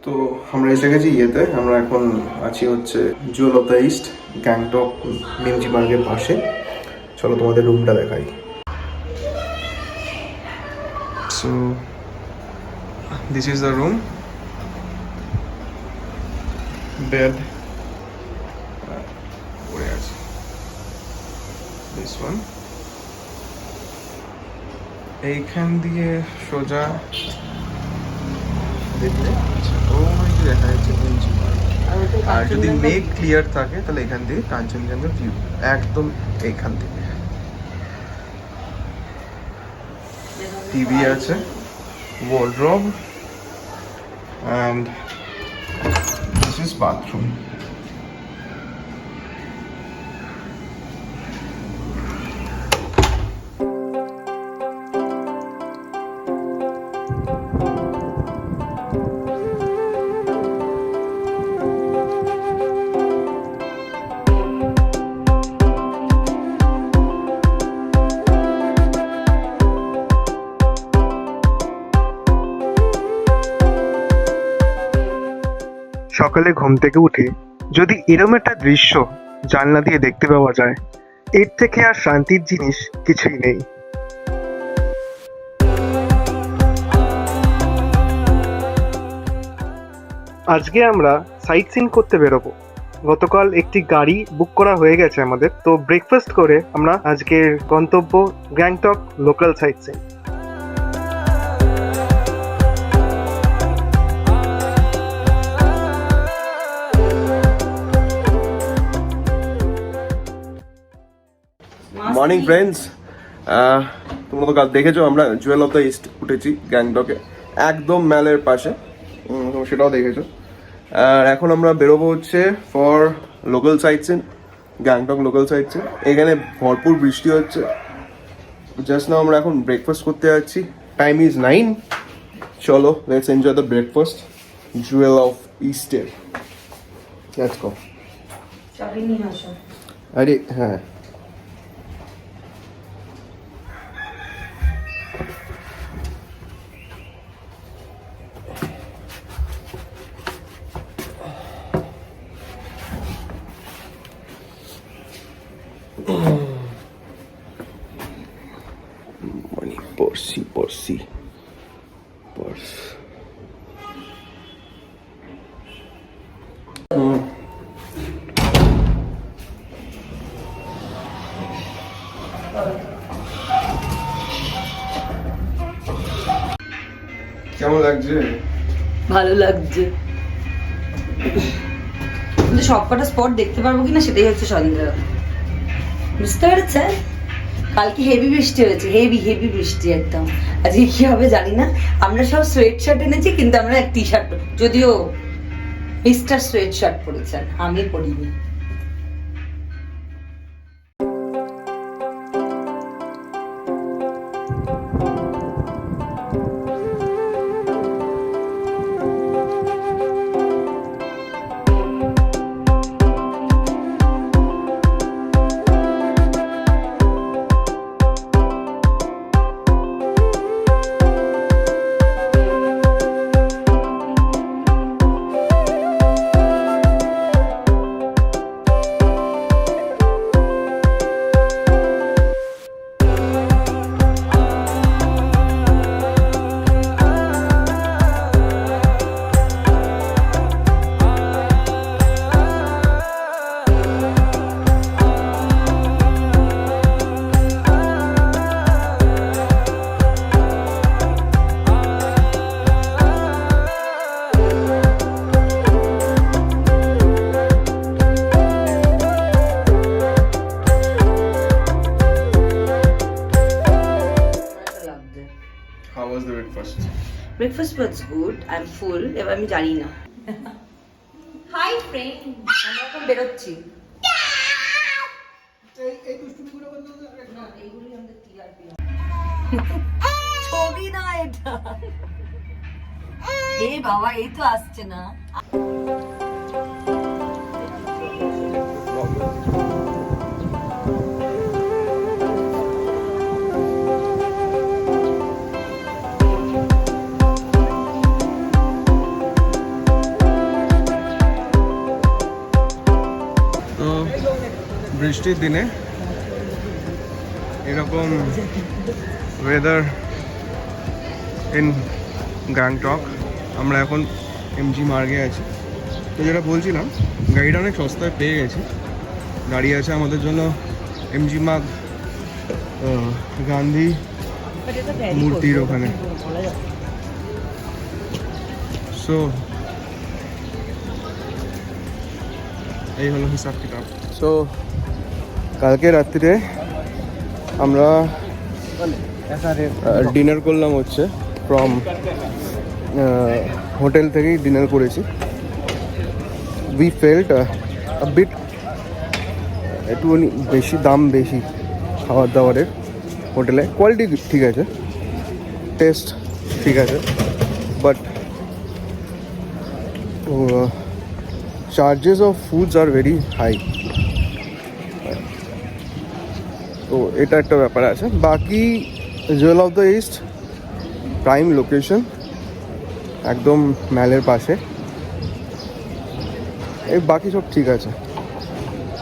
তো আমরা এসে গেছি ইয়েতে, আমরা এখন আছি হচ্ছে Jewel of the East, Gangtok মিমজি পার্কের পাশে। চলো তোমাদের রুমটা দেখাই। So this is the room, bed পড়ে আছে, দিস ওয়ান। এইখান দিয়ে সোজা দেখলে ওই যে দেখা যাচ্ছে মিমজি পার্ক। আর যদি মেঘ ক্লিয়ার থাকে তাহলে এখান থেকে কাঞ্চনজঙ্ঘা ভিউ একদম এইখান থেকে। টিভি আছে, wardrobe, and this is bathroom. সকালে ঘুম থেকে উঠে যদি এরম একটা দৃশ্য জানলা দিয়ে দেখতে পাওয়া যায়, এর থেকে আর শান্তির জিনিস কিছুই নেই। আজকে আমরা সাইট সিন করতে বেরোবো। গতকাল একটি গাড়ি বুক করা হয়ে গেছে আমাদের, তো ব্রেকফাস্ট করে আমরা আজকের গন্তব্য Gangtok local sight seen. Morning friends, তোমরা তো কাল দেখেছো আমরা জুয়েল অফ দ্য ইস্ট উঠেছি গ্যাংটকে, একদম ম্যালের পাশে, সেটাও দেখেছো। আর এখন আমরা বেরোবো হচ্ছে for local sight seen, Gangtok local sight seen. এখানে ভরপুর বৃষ্টি হচ্ছে। জাস্ট নাও আমরা এখন ব্রেকফাস্ট করতে যাচ্ছি, টাইম ইজ 9। চলো let's enjoy the breakfast Jewel of ইস্টে। Let's go. আরে হ্যাঁ, money porsi purse. কেমন লাগছে? ভালো লাগছে, কিন্তু সবকটা স্পট দেখতে পারবো কিনা সেটাই হচ্ছে সন্দেহ। বুঝতে পেরেছেন? কালকে হেভি বৃষ্টি হয়েছে, হেভি হেভি বৃষ্টি একদম। আজকে কি হবে জানি না। আমরা সব সোয়েট শার্ট এনেছি, কিন্তু আমরা টি শার্ট, যদিও মিস্টার সোয়েট শার্ট পরেছেন, আমি পরিনি। How was the breakfast? Breakfast was good, I am full. এবার আমি জানি না। হাই ফ্রেন্ড, আমরা এখন বেরোচ্ছি। ছবি না এটা। এই বাবা, এই তো আসছে না। বৃষ্টির দিনে এরকম ওয়েদার ইন গ্যাংটক। আমরা এখন এমজি মার্গে আছি। তো যেটা বলছিলাম, গাড়িটা অনেক সস্তায় পেয়ে গেছি। গাড়ি আছে আমাদের জন্য এমজি মার্গ গান্ধী মূর্তির ওখানে। সো এই হলো হিসাব কিতাব। সো কালকে রাত্রিরে আমরা ডিনার করলাম হচ্ছে ফ্রম হোটেল থেকেই ডিনার করেছি। উই ফেল্ট বিট একটুখানি বেশি দাম বেশি খাবার দাবারের হোটেলে। কোয়ালিটি ঠিক আছে, টেস্ট ঠিক আছে, but charges of foods are very high. তো এটা একটা ব্যাপার আছে। বাকি jewel of the east prime location, একদম ম্যালের পাশে। এই বাকি সব ঠিক আছে।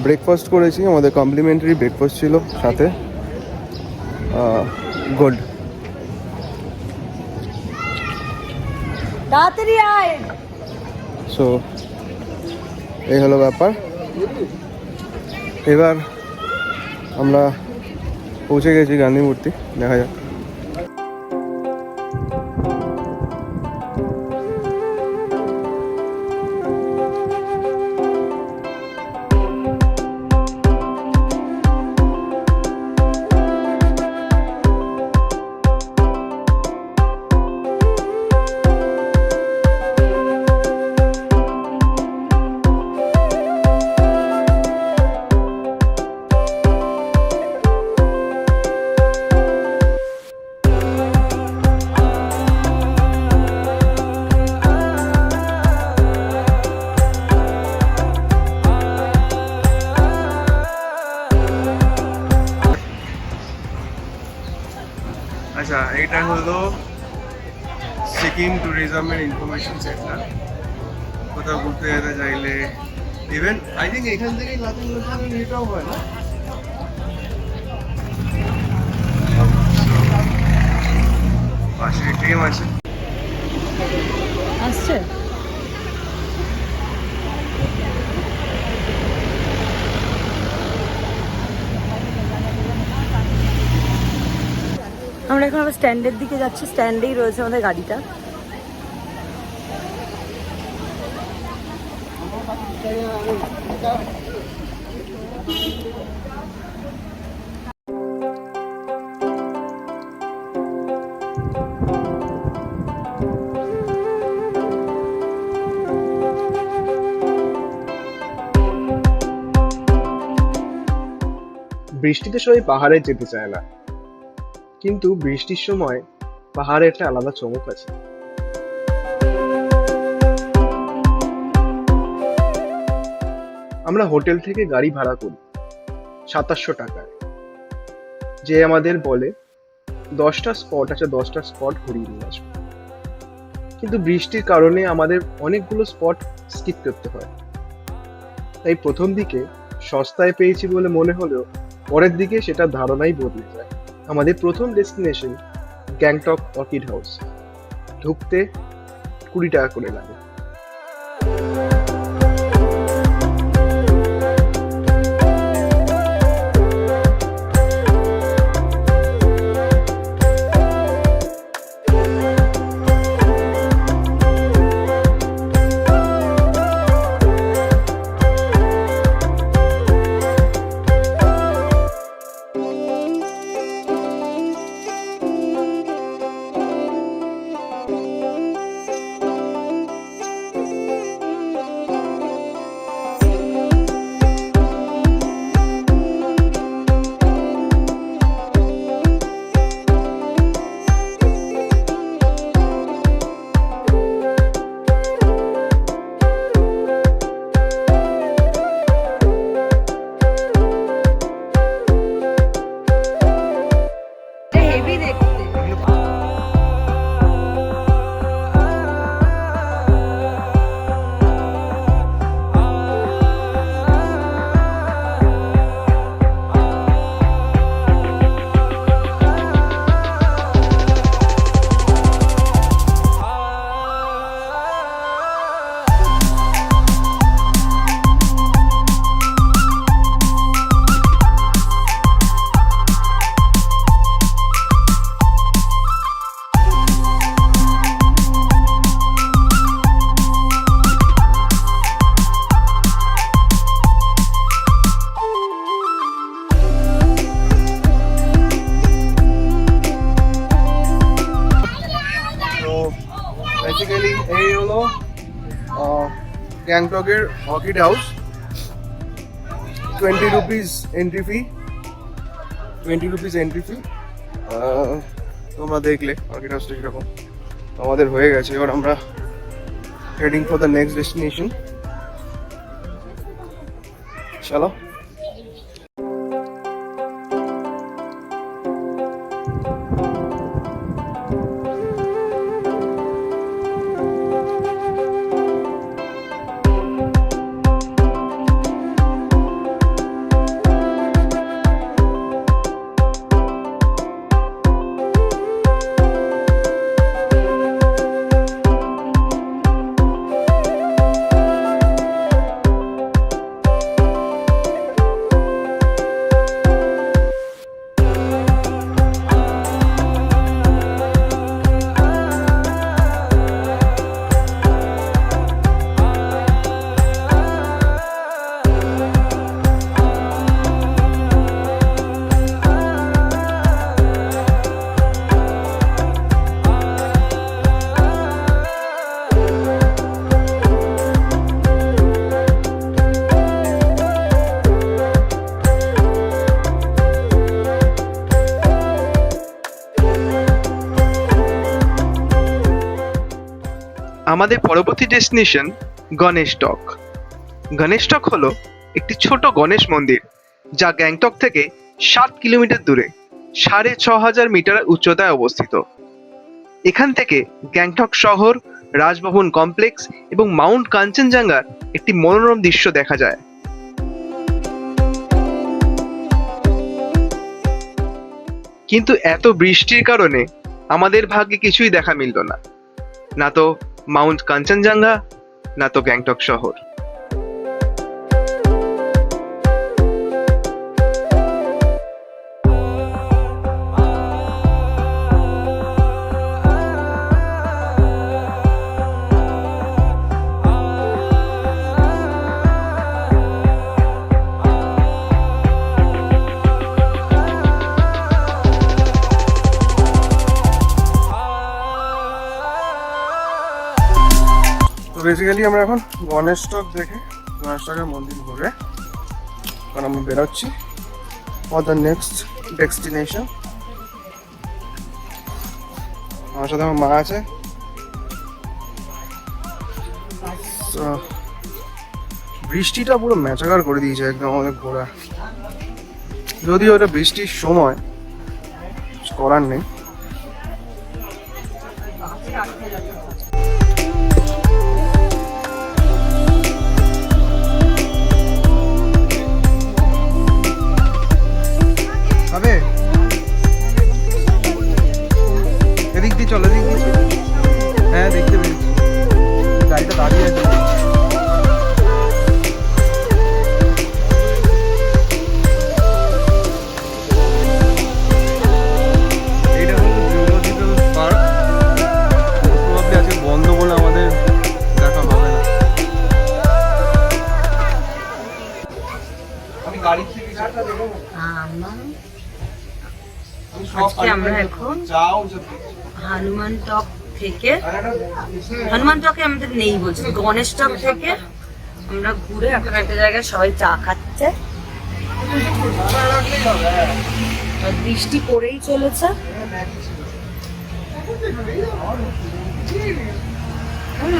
ব্রেকফাস্ট করেছি, আমাদের কমপ্লিমেন্টারি ব্রেকফাস্ট ছিল সাথে। গুড। তাড়াতাড়ি আয়। সো এই হলো ব্যাপার। এবার আমরা পৌঁছে গেছি গান্ধী মূর্তি, দেখা যাক। আচ্ছা, এটা হলো সিকিম ট্যুরিজমের ইনফরমেশন সেন্টার। কোথাও ঘুরতে যেতে চাইলে, ইভেন আই থিঙ্ক এখান থেকেই লাচুং লোচুংয়ের ইয়েটাও হয় না? পাশে এটিএম আছে। আসছে আমরা এখন আবার স্ট্যান্ডের দিকে যাচ্ছি। স্ট্যান্ডেই রয়েছে আমাদের গাড়িটা। বৃষ্টিতে সবাই পাহাড়ে যেতে চায় না, কিন্তু বৃষ্টির সময় পাহাড়ে একটা আলাদা চমক আছে। আমরা হোটেল থেকে গাড়ি ভাড়া করি 2700 টাকায়, যে আমাদের বলে 10টা স্পট আছে, 10টা স্পট ঘুরিয়ে নিয়ে আসবো। কিন্তু বৃষ্টির কারণে আমাদের অনেকগুলো স্পট স্কিপ করতে হয়। তাই প্রথম দিকে সস্তায় পেয়েছি বলে মনে হলেও পরের দিকে সেটা ধারণাই বদলে যায়। আমাদের প্রথম ডেস্টিনেশন গ্যাংটক অর্কিড হাউস। ঢুকতে 20 টাকা করে লাগে। হলো গ্যাংটকের orchid house. 20 rupees entry fee. তোমরা দেখলে অর্কিড হাউসটা কিরকম। আমাদের হয়ে গেছে, এবার আমরা heading for the next destination. চলো। আমাদের পরবর্তী ডেস্টিনেশন গণেশটক। গণেশটক হলো একটি ছোট গণেশ মন্দির যা গ্যাংটক থেকে 7 কিলোমিটার দূরে 6500 মিটার উচ্চতায় অবস্থিত। এখান থেকে গ্যাংটক শহর, রাজভবন কমপ্লেক্স এবং মাউন্ট কাঞ্চনজঙ্ঘার একটি মনোরম দৃশ্য দেখা যায়। কিন্তু এত বৃষ্টির কারণে আমাদের ভাগ্যে কিছুই দেখা মিলল না, না তো মাউন্ট কাঞ্চনজঙ্ঘা, না তো গ্যাংটক শহর। বেসিক্যালি আমরা এখন গণেশটক দেখে গণেশটকের মন্দির ঘুরে এখন আমরা বেরোচ্ছি ফর দ্য নেক্সট ডেস্টিনেশন। আমার সাথে আমার মা আছে। বৃষ্টিটা পুরো ম্যাচাকার করে দিয়েছে একদম আমাদের ঘোরা, যদিও ওটা বৃষ্টির সময়, কিছু করার নেই। হবে এদিক দিয়ে চলো, এদিক দিয়ে। হ্যাঁ দেখতে পেয়েছি, গাড়িটা দাঁড়িয়ে আছে। এইটা হলো জুলজিক্যাল পার্ক। প্রবাবলি আজকে বন্ধ বলে আমাদের দেখা হবে না। আমি গাড়ি থেকে আজকে আমরা এখন হনুমান টক থেকে, হনুমান টকে আমাদের নেই বলছি, গণেশ টক থেকে আমরা ঘুরে এখন একটা জায়গায় সবাই চা খাচ্ছে। আর বৃষ্টি পড়েই চলেছে।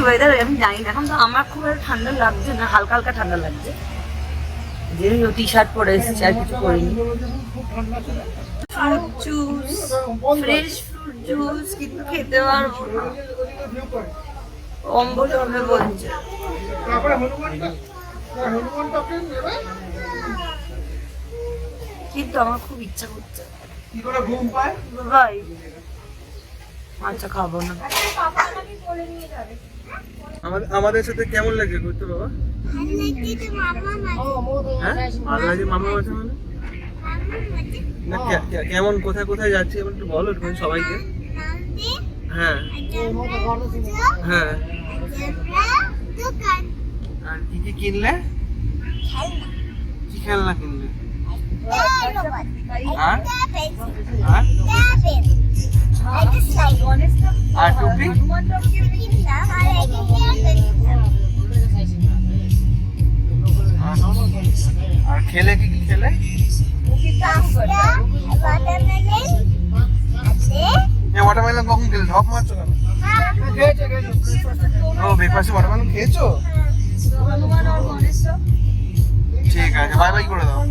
ওয়েদার আমি জানি না, এখন তো আমার খুব একটা ঠান্ডা লাগছে না, হালকা হালকা ঠান্ডা লাগছে, যেহেতু টি শার্ট পরে এসেছি, আর কিছু করিনি। Fruit juice, fresh fruit juice, কিন্তু খেতে পারবো না, অম্বল হবে বলছে। কিন্তু আমার খুব ইচ্ছা করছে ভাই, আচ্ছা খাবো না। আমাদের সাথে কেমন লাগে ঘুরতে বাবা? মামা আছে মানে না, কেমন কোথায় কোথায় যাচ্ছি এবার একটু বলো একটু সবাইকে। হ্যাঁ হ্যাঁ, আর কি কি কিনলে? কি খেলনা কিনলে? আর টুপি? আর খেলে কি কি খেলে? ওয়াটারমেলন কখন খেলে? ঢপ মারছো কেন? ও ব্রেকফাস্টে ওয়াটারমেলন খেয়েছো? ঠিক আছে, বাই বাই করে দাও।